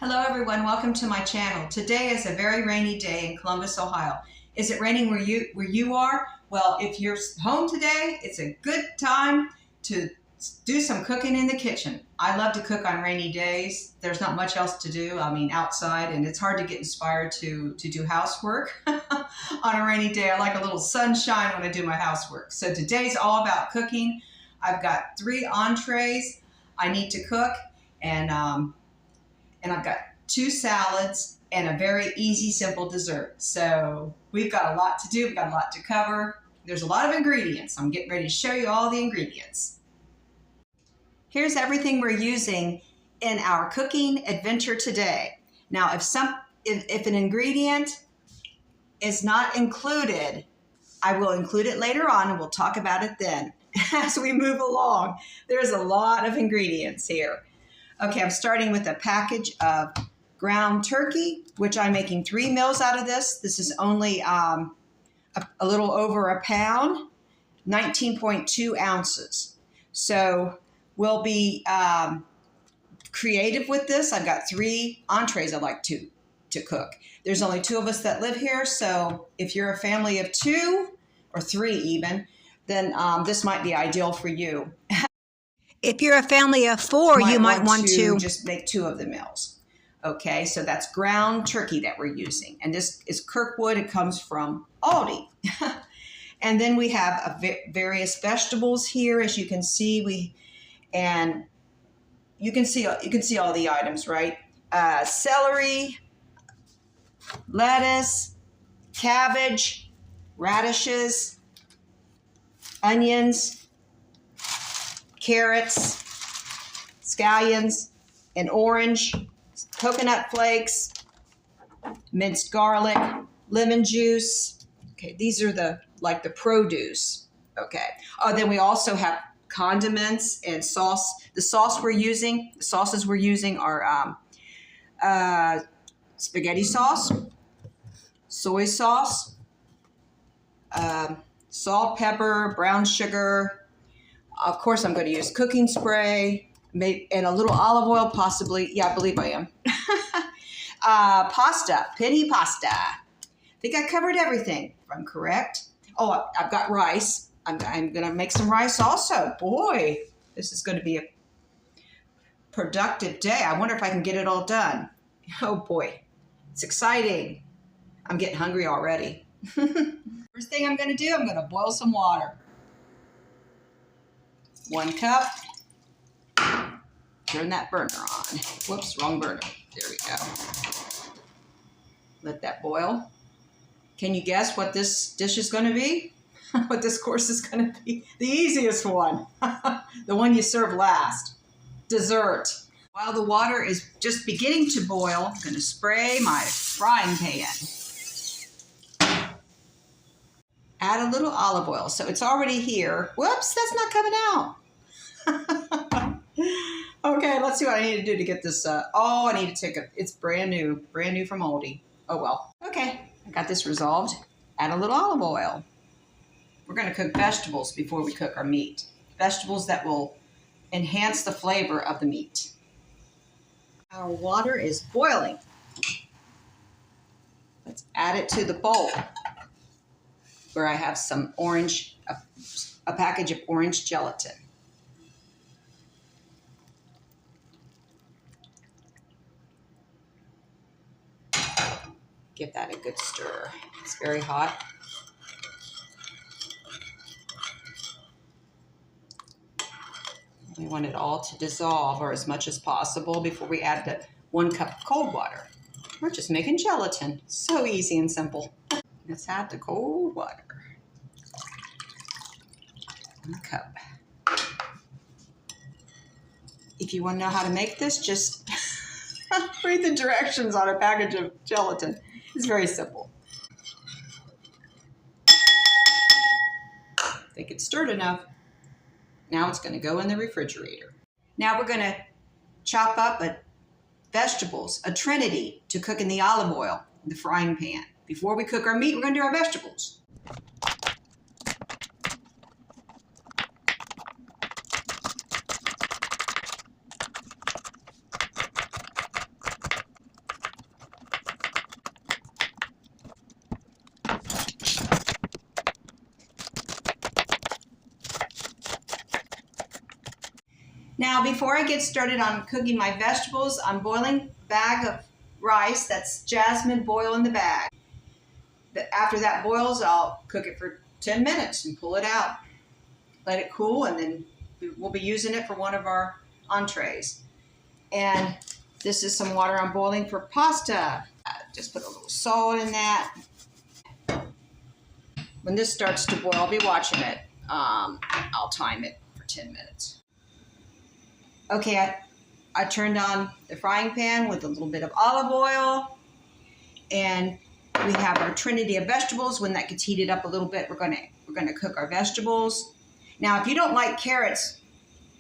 Hello everyone, welcome to my channel. Today is a very rainy day in Columbus, Ohio. Is it raining where you are? Well, if you're home today, it's a good time to do some cooking in the kitchen. I love to cook on rainy days. There's not much else to do, outside, and it's hard to get inspired to do housework on a rainy day. I like a little sunshine when I do my housework. So today's all about cooking. I've got 3 entrees I need to cook, and I've got 2 salads and a very easy, simple dessert. So we've got a lot to do. We've got a lot to cover. There's a lot of ingredients. I'm getting ready to show you all the ingredients. Here's everything we're using in our cooking adventure today. Now, if an ingredient is not included, I will include it later on and we'll talk about it then as we move along. There's a lot of ingredients here. Okay, I'm starting with a package of ground turkey, which I'm making 3 meals out of this. This is only a little over a pound, 19.2 ounces. So we'll be creative with this. I've got 3 entrees I'd like to cook. There's only 2 of us that live here, so if you're a family of 2 or 3 even, then this might be ideal for you. If you're a family of 4, you might want to just make 2 of the meals. Okay, so that's ground turkey that we're using. And this is Kirkwood. It comes from Aldi. And then we have various vegetables here, as you can see. You can see all the items, right? Celery, lettuce, cabbage, radishes, onions, carrots, scallions, an orange, coconut flakes, minced garlic, lemon juice. Okay, these are the produce. Okay. Oh, then we also have condiments and sauce. The sauces we're using are spaghetti sauce, soy sauce, salt, pepper, brown sugar. Of course, I'm going to use cooking spray, and a little olive oil, possibly. Yeah, I believe I am. Pasta, penny pasta. I think I covered everything, if I'm correct. Oh, I've got rice. I'm going to make some rice also. Boy, this is going to be a productive day. I wonder if I can get it all done. Oh, boy. It's exciting. I'm getting hungry already. First thing I'm going to do, I'm going to boil some water. 1 cup. Turn that burner on. Whoops, wrong burner. There we go. Let that boil. Can you guess what this dish is going to be? What this course is going to be? The easiest one. The one you serve last. Dessert. While the water is just beginning to boil, I'm going to spray my frying pan. Add a little olive oil. So it's already here. Whoops, that's not coming out. Okay, let's see what I need to do to get this. I need to take it's brand new from Aldi. Oh well. Okay, I got this resolved. Add a little olive oil. We're going to cook vegetables before we cook our meat. Vegetables that will enhance the flavor of the meat. Our water is boiling. Let's add it to the bowl where I have some a package of orange gelatin. Give that a good stir. It's very hot. We want it all to dissolve, or as much as possible, before we add the 1 cup of cold water. We're just making gelatin. So easy and simple. Let's add the cold water. 1 cup. If you want to know how to make this, just read the directions on a package of gelatin. It's very simple. I think it's stirred enough. Now it's going to go in the refrigerator. Now we're going to chop up vegetables, a trinity, to cook in the olive oil in the frying pan. Before we cook our meat, we're going to do our vegetables. Now, before I get started on cooking my vegetables, I'm boiling a bag of rice. That's jasmine boil in the bag. After that boils, I'll cook it for 10 minutes and pull it out. Let it cool, and then we'll be using it for one of our entrees. And this is some water I'm boiling for pasta. Just put a little salt in that. When this starts to boil, I'll be watching it. I'll time it for 10 minutes. Okay, I turned on the frying pan with a little bit of olive oil, and we have our trinity of vegetables. When that gets heated up a little bit, we're gonna cook our vegetables. Now, if you don't like carrots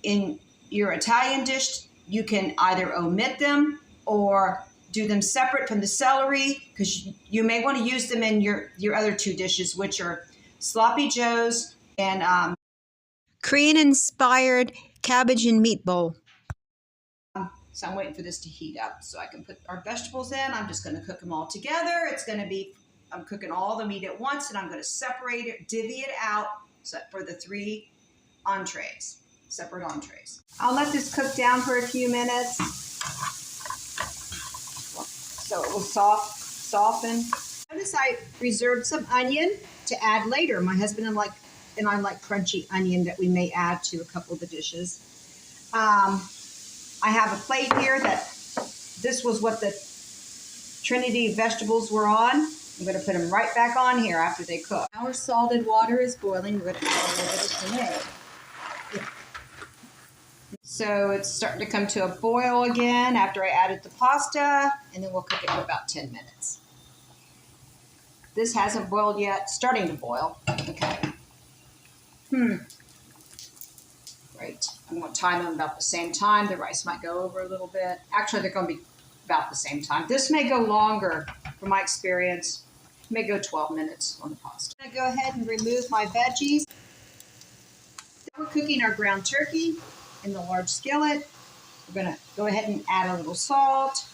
in your Italian dish, you can either omit them or do them separate from the celery, because you may want to use them in your other two dishes, which are sloppy joes and Korean-inspired cabbage and meat bowl. so I'm waiting for this to heat up so I can put our vegetables in. I'm just going to cook them all together. I'm cooking all the meat at once, and I'm going to separate it, divvy it out for the 3 entrees, separate entrees. I'll let this cook down for a few minutes so it will soften. Notice I reserved some onion to add later. My husband and I like crunchy onion that we may add to a couple of the dishes. I have a plate here this was what the trinity vegetables were on. I'm going to put them right back on here after they cook. Our salted water is boiling. We're going to add a little bit of tomato. So it's starting to come to a boil again after I added the pasta, and then we'll cook it for about 10 minutes. This hasn't boiled yet, starting to boil. Okay. Great. I'm going to time them about the same time. The rice might go over a little bit. Actually, they're going to be about the same time. This may go longer, from my experience. It may go 12 minutes on the pasta. I'm going to go ahead and remove my veggies. We're cooking our ground turkey in the large skillet. We're going to go ahead and add a little salt,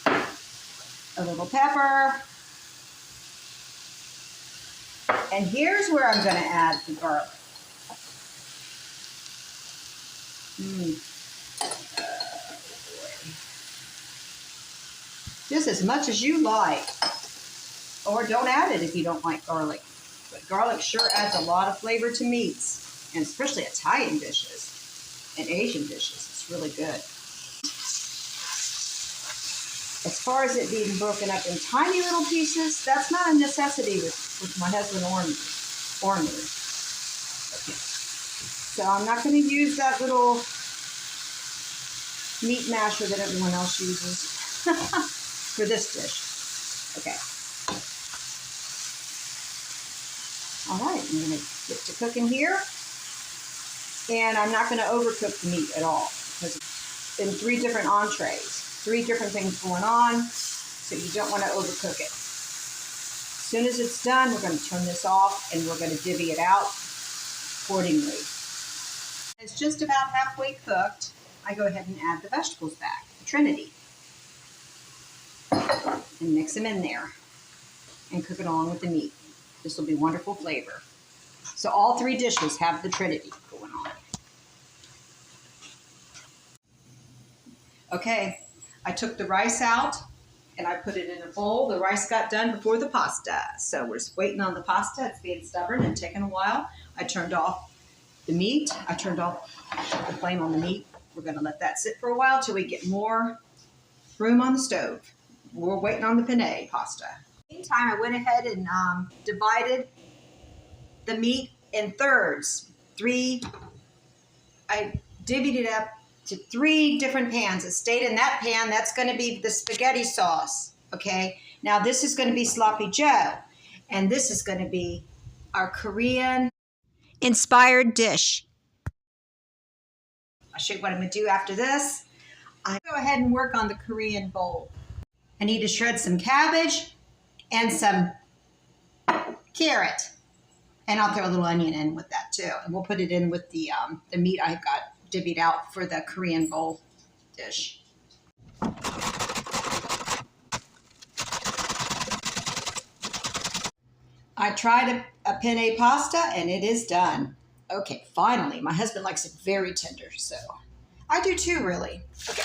a little pepper, and here's where I'm going to add the garlic. Just as much as you like, or don't add it if you don't like garlic. But garlic sure adds a lot of flavor to meats, and especially Italian dishes and Asian dishes. It's really good. As far as it being broken up in tiny little pieces, that's not a necessity with my husband or me. Okay. So I'm not going to use that little meat masher that everyone else uses for this dish. Okay. All right, I'm going to get to cooking here. And I'm not going to overcook the meat at all, because it's in 3 different entrees, 3 different things going on, so you don't want to overcook it. As soon as it's done, we're going to turn this off, and we're going to divvy it out accordingly. It's just about halfway cooked. I go ahead and add the vegetables back, the trinity, and mix them in there and cook it along with the meat. This will be wonderful flavor. So all 3 dishes have the trinity going on. Okay, I took the rice out and I put it in a bowl. The rice got done before the pasta. So we're just waiting on the pasta. It's being stubborn and taking a while. I turned off the meat. I turned off the flame on the meat. We're going to let that sit for a while till we get more room on the stove. We're waiting on the penne pasta. Meantime, I went ahead and divided the meat in thirds. I divvied it up to 3 different pans. It stayed in that pan. That's going to be the spaghetti sauce. Okay. Now this is going to be sloppy joe, and this is going to be our Korean inspired dish. I'll show you what I'm going to do after this. I go ahead and work on the Korean bowl. I need to shred some cabbage and some carrot. And I'll throw a little onion in with that too. And we'll put it in with the meat I got divvied out for the Korean bowl dish. I tried a penne pasta and it is done. Okay, finally. My husband likes it very tender, so I do too, really. Okay.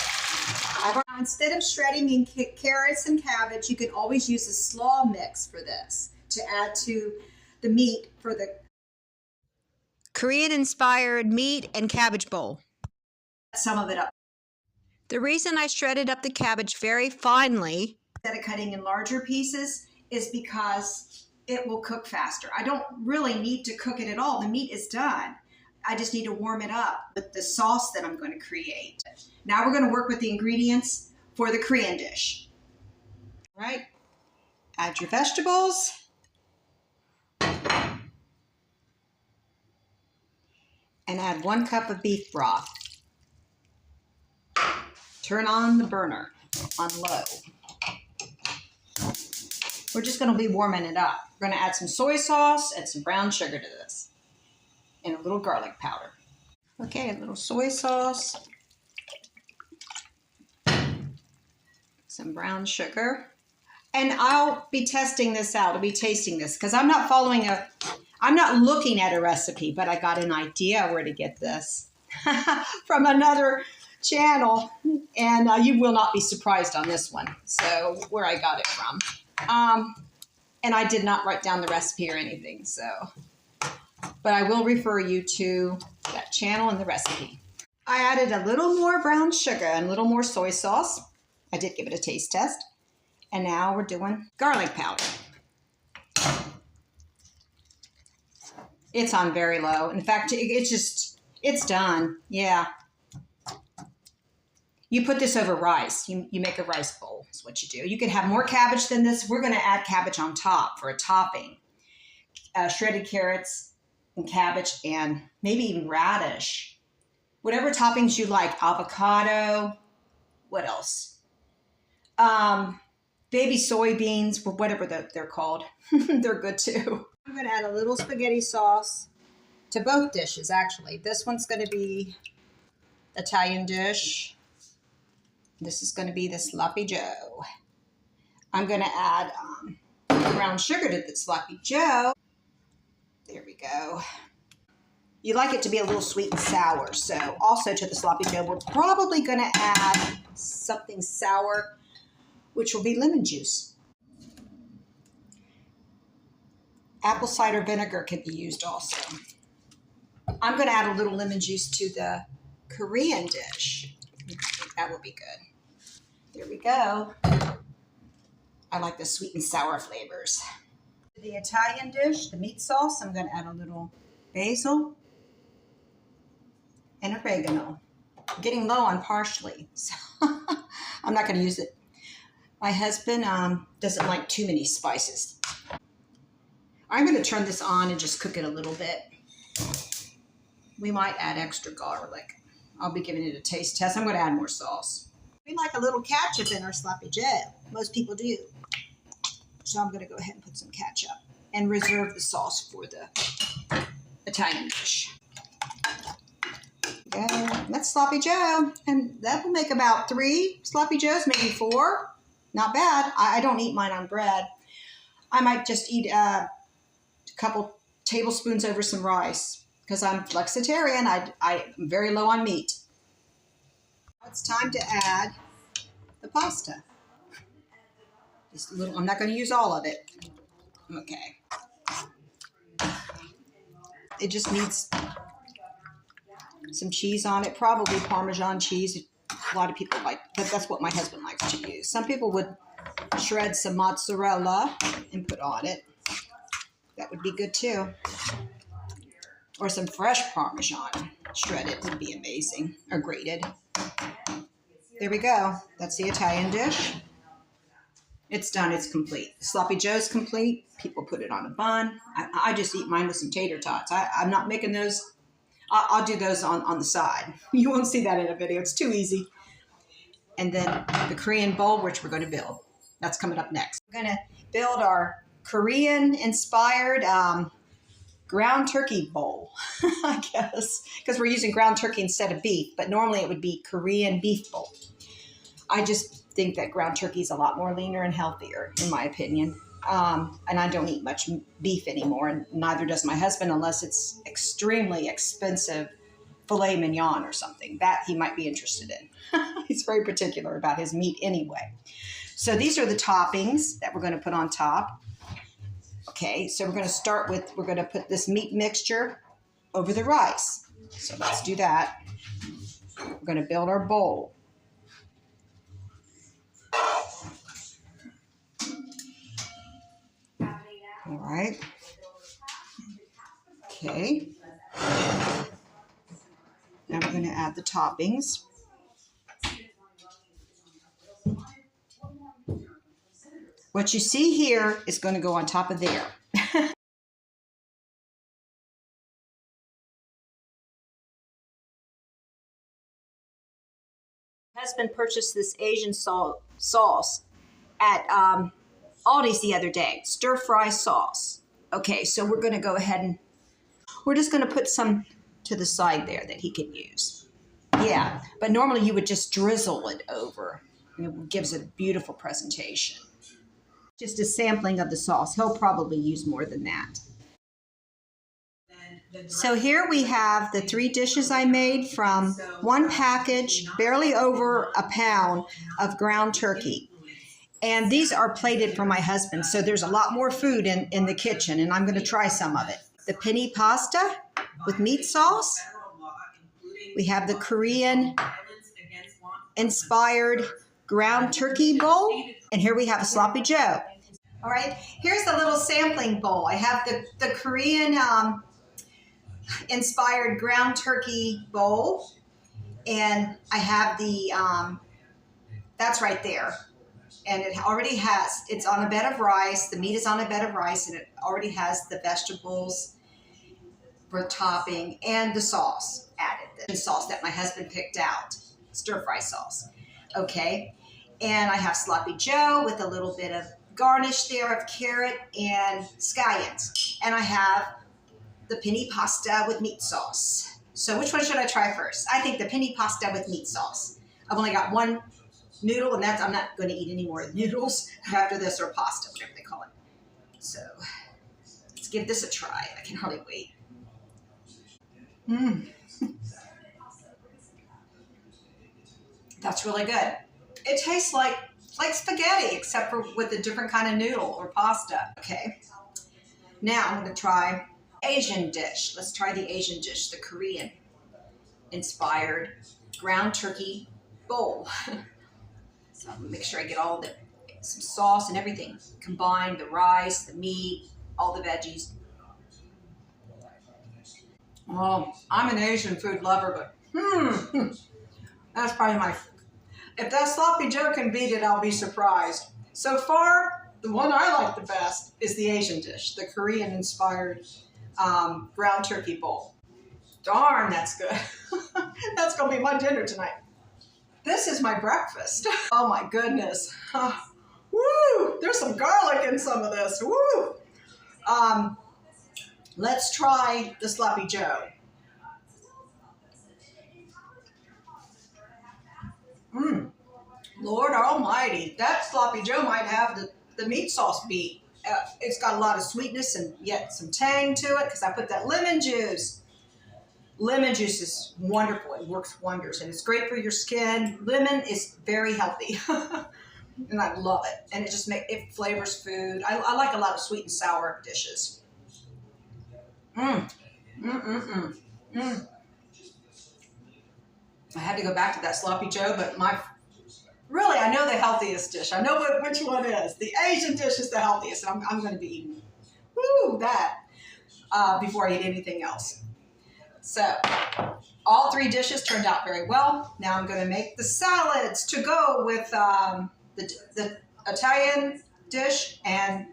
Instead of shredding in carrots and cabbage, you can always use a slaw mix for this to add to the meat for the Korean-inspired meat and cabbage bowl. Some of it up. The reason I shredded up the cabbage very finely Instead of cutting in larger pieces is because it will cook faster. I don't really need to cook it at all. The meat is done. I just need to warm it up with the sauce that I'm going to create. Now we're going to work with the ingredients for the Korean dish. All right, add your vegetables. And add 1 cup of beef broth. Turn on the burner on low. We're just going to be warming it up. We're going to add some soy sauce and some brown sugar to this. And a little garlic powder. Okay, a little soy sauce. Some brown sugar. And I'll be testing this out. I'll be tasting this because I'm not looking at a recipe, but I got an idea where to get this from another channel. And you will not be surprised on this one. So where I got it from. And I did not write down the recipe or anything, so, but I will refer you to that channel and the recipe. I added a little more brown sugar and a little more soy sauce. I did give it a taste test. And now we're doing garlic powder. It's on very low. In fact, it's done. Yeah. You put this over rice. You make a rice bowl is what you do. You can have more cabbage than this. We're going to add cabbage on top for a topping. Shredded carrots and cabbage and maybe even radish. Whatever toppings you like. Avocado. What else? Baby soybeans, whatever they're called. They're good too. I'm going to add a little spaghetti sauce to both dishes, actually. This one's going to be Italian dish. This is going to be the Sloppy Joe. I'm going to add brown sugar to the Sloppy Joe. There we go. You like it to be a little sweet and sour. So also to the Sloppy Joe, we're probably going to add something sour, which will be lemon juice. Apple cider vinegar can be used also. I'm going to add a little lemon juice to the Korean dish. That will be good. There we go. I like the sweet and sour flavors. The Italian dish, the meat sauce, I'm going to add a little basil and oregano. I'm getting low on parsley, so I'm not going to use it. My husband doesn't like too many spices. I'm going to turn this on and just cook it a little bit. We might add extra garlic. I'll be giving it a taste test. I'm going to add more sauce. We like a little ketchup in our Sloppy Joe. Most people do. So I'm going to go ahead and put some ketchup and reserve the sauce for the Italian dish. Okay, that's Sloppy Joe. And that will make about 3 Sloppy Joes, maybe 4. Not bad. I don't eat mine on bread. I might just eat a couple tablespoons over some rice because I'm flexitarian. I'm very low on meat. It's time to add the pasta. Just a little, I'm not going to use all of it. Okay. It just needs some cheese on it, probably Parmesan cheese. A lot of people like, that's what my husband likes to use. Some people would shred some mozzarella and put on it. That would be good too. Or some fresh Parmesan shredded would be amazing, or grated. There we go. That's the Italian dish. It's done. It's complete. The Sloppy Joe's complete. People put it on a bun. I just eat mine with some tater tots. I'm not making those. I'll do those on the side. You won't see that in a video. It's too easy. And then the Korean bowl, which we're going to build. That's coming up next. We're going to build our Korean-inspired ground turkey bowl, I guess, because we're using ground turkey instead of beef, but normally it would be Korean beef bowl. I just think that ground turkey is a lot more leaner and healthier, in my opinion. And I don't eat much beef anymore, and neither does my husband unless it's extremely expensive filet mignon or something. That he might be interested in. He's very particular about his meat anyway. So these are the toppings that we're going to put on top. Okay, so we're going to start with, we're going to put this meat mixture over the rice. So let's do that. We're going to build our bowl. All right. Okay. Now we're going to add the toppings. What you see here is going to go on top of there. My husband purchased this Asian sauce at Aldi's the other day, stir fry sauce. Okay, so we're going to go ahead and we're just going to put some to the side there that he can use. Yeah, but normally you would just drizzle it over. It gives a beautiful presentation. Just a sampling of the sauce. He'll probably use more than that. So here we have the 3 dishes I made from one package, barely over a pound of ground turkey. And these are plated for my husband, so there's a lot more food in the kitchen, and I'm going to try some of it. The penne pasta with meat sauce. We have the Korean-inspired ground turkey bowl. And here we have a sloppy joe. All right, here's a little sampling bowl. I have the Korean inspired ground turkey bowl, and I have the that's right there, and it already has, it's on a bed of rice. The meat is on a bed of rice, and it already has the vegetables for topping and the sauce added, the sauce that my husband picked out, stir fry sauce. Okay, and I have sloppy joe with a little bit of garnish there of carrot and scallions, and I have the penne pasta with meat sauce. So which one should I try first? I think the penne pasta with meat sauce. I've only got one noodle, and I'm not going to eat any more noodles after this, or pasta, whatever they call it. So let's give this a try. I can hardly wait. That's really good. It tastes like spaghetti, except for with a different kind of noodle or pasta. Okay. Now I'm going to try Asian dish. Let's try the Asian dish, the Korean inspired ground turkey bowl. So I'm gonna make sure I get all some sauce and everything combined, the rice, the meat, all the veggies. Oh, I'm an Asian food lover, but that's probably if that sloppy joe can beat it, I'll be surprised. So far, the one I like the best is the Asian dish, the Korean inspired ground turkey bowl. Darn, that's good. That's going to be my dinner tonight. This is my breakfast. Oh my goodness. Woo! There's some garlic in some of this. Woo! Let's try the sloppy joe. Lord almighty, that sloppy joe might have the meat sauce beat. It's got a lot of sweetness and yet some tang to it because I put that lemon juice. Lemon juice is wonderful. It works wonders, and it's great for your skin. Lemon is very healthy, and I love it. And it flavors food. I like a lot of sweet and sour dishes. I had to go back to that sloppy joe, but really, I know the healthiest dish. I know which one is. The Asian dish is the healthiest, and I'm going to be eating that before I eat anything else. So all 3 dishes turned out very well. Now I'm going to make the salads to go with the Italian dish and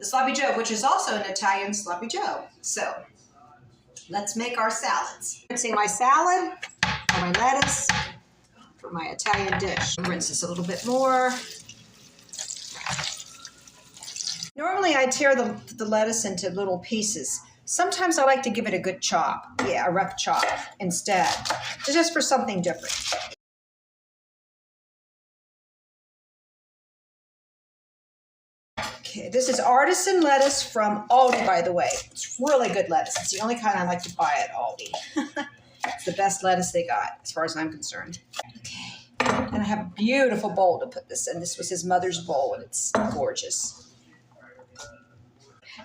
the sloppy joe, which is also an Italian sloppy joe. So let's make our salads. Rinsing my salad or my lettuce for my Italian dish. Rinse this a little bit more. Normally I tear the lettuce into little pieces. Sometimes I like to give it a good chop. Yeah, a rough chop instead. Just for something different. Okay, this is artisan lettuce from Aldi, by the way. It's really good lettuce. It's the only kind I like to buy at Aldi. It's the best lettuce they got, as far as I'm concerned. Okay, and I have a beautiful bowl to put this in. This was his mother's bowl, and it's gorgeous.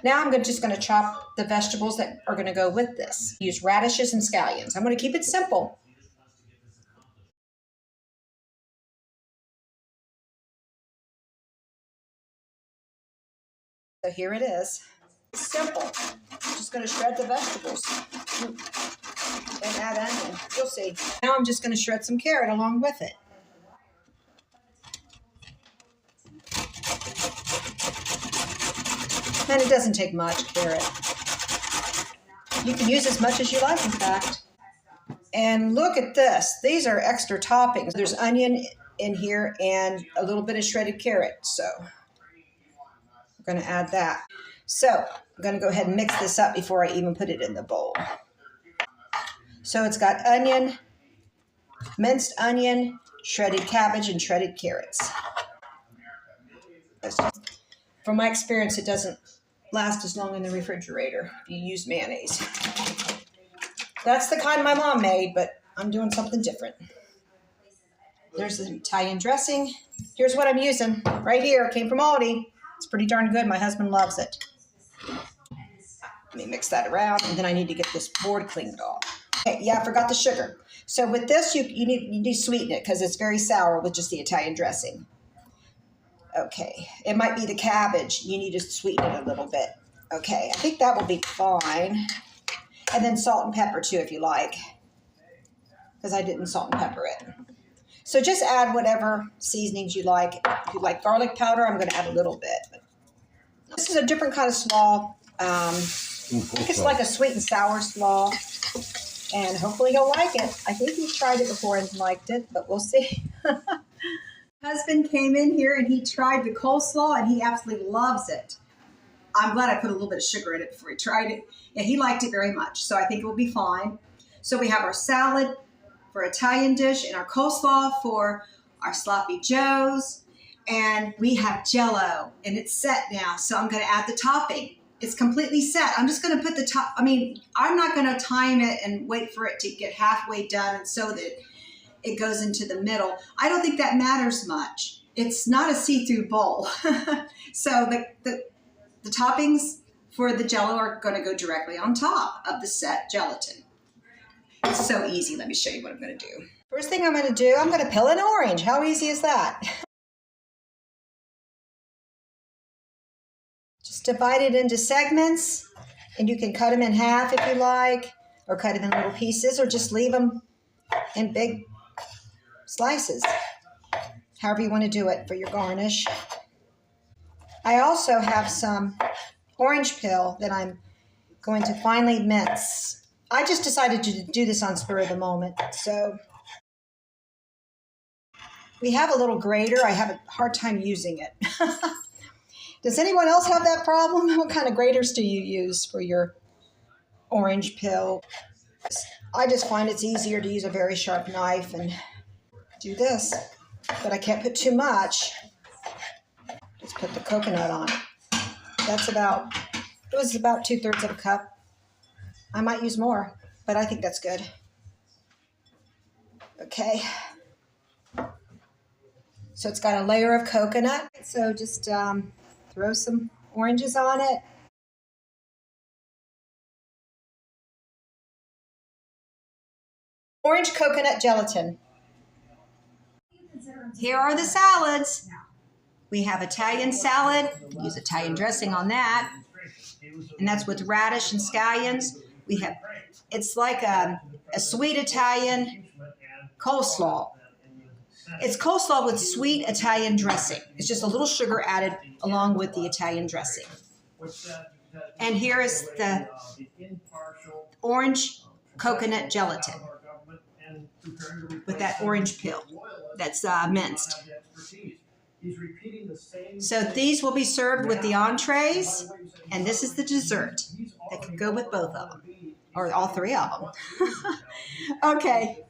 Now I'm just going to chop the vegetables that are going to go with this. Use radishes and scallions. I'm going to keep it simple. So here it is. It's simple. I'm just going to shred the vegetables and add onion. You'll see. Now I'm just going to shred some carrot along with it. And it doesn't take much carrot. You can use as much as you like, in fact. And look at this. These are extra toppings. There's onion in here and a little bit of shredded carrot. So I'm going to add that. So I'm going to go ahead and mix this up before I even put it in the bowl. So it's got onion, minced onion, shredded cabbage, and shredded carrots. From my experience, it doesn't last as long in the refrigerator if you use mayonnaise. That's the kind my mom made, but I'm doing something different. There's the Italian dressing. Here's what I'm using right here. It came from Aldi. It's pretty darn good. My husband loves it. Let me mix that around, and then I need to get this board cleaned off. Okay, yeah, I forgot the sugar. So with this, you need to sweeten it because it's very sour with just the Italian dressing. Okay, it might be the cabbage. You need to sweeten it a little bit. Okay, I think that will be fine. And then salt and pepper too, if you like, because I didn't salt and pepper it. So just add whatever seasonings you like. If you like garlic powder, I'm going to add a little bit. This is a different kind of slaw. I think it's like a sweet and sour slaw, and hopefully he'll like it. I think he's tried it before and liked it, but we'll see. Husband came in here and he tried the coleslaw and he absolutely loves it. I'm glad I put a little bit of sugar in it before he tried it. And he liked it very much, so I think it will be fine. So we have our salad for Italian dish and our coleslaw for our sloppy joes. And we have Jell-O, and it's set now, so I'm going to add the topping. It's completely set. I'm just going to put the top. I'm not going to time it and wait for it to get halfway done and so that it goes into the middle. I don't think that matters much. It's not a see-through bowl. So the toppings for the Jell-O are going to go directly on top of the set gelatin. It's so easy. Let me show you what I'm going to do. First thing I'm going to do, I'm going to peel an orange. How easy is that? Just divide it into segments, and you can cut them in half if you like, or cut them in little pieces, or just leave them in big slices, however you want to do it for your garnish. I also have some orange peel that I'm going to finely mince. I just decided to do this on spur of the moment. So we have a little grater. I have a hard time using it. Does anyone else have that problem? What kind of graters do you use for your orange peel? I just find it's easier to use a very sharp knife and do this, but I can't put too much. Just put the coconut on it. It was about 2/3 of a cup. I might use more, but I think that's good. Okay. So it's got a layer of coconut. So just throw some oranges on it. Orange coconut gelatin. Here are the salads. We have Italian salad. Use Italian dressing on that. And that's with radish and scallions. It's like a sweet Italian coleslaw. It's coleslaw with sweet Italian dressing. It's just a little sugar added along with the Italian dressing. And here is the orange coconut gelatin with that orange peel that's minced. So these will be served with the entrees, and this is the dessert that can go with both of them, or all three of them. Okay.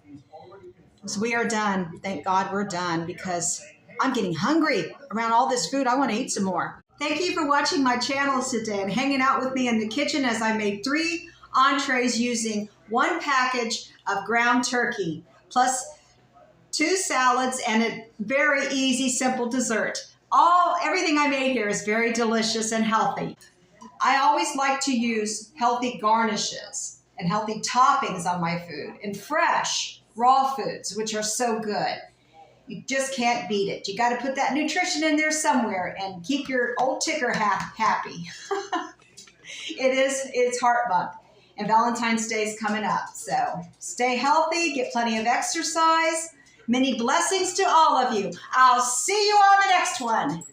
So we are done. Thank God we're done because I'm getting hungry around all this food. I want to eat some more. Thank you for watching my channel today and hanging out with me in the kitchen as I made 3 entrees using 1 package of ground turkey, plus 2 salads and a very easy, simple dessert. Everything I made here is very delicious and healthy. I always like to use healthy garnishes and healthy toppings on my food and fresh, raw foods, which are so good. You just can't beat it. You got to put that nutrition in there somewhere and keep your old ticker happy. It's Heart Month and Valentine's Day is coming up. So stay healthy, get plenty of exercise. Many blessings to all of you. I'll see you on the next one.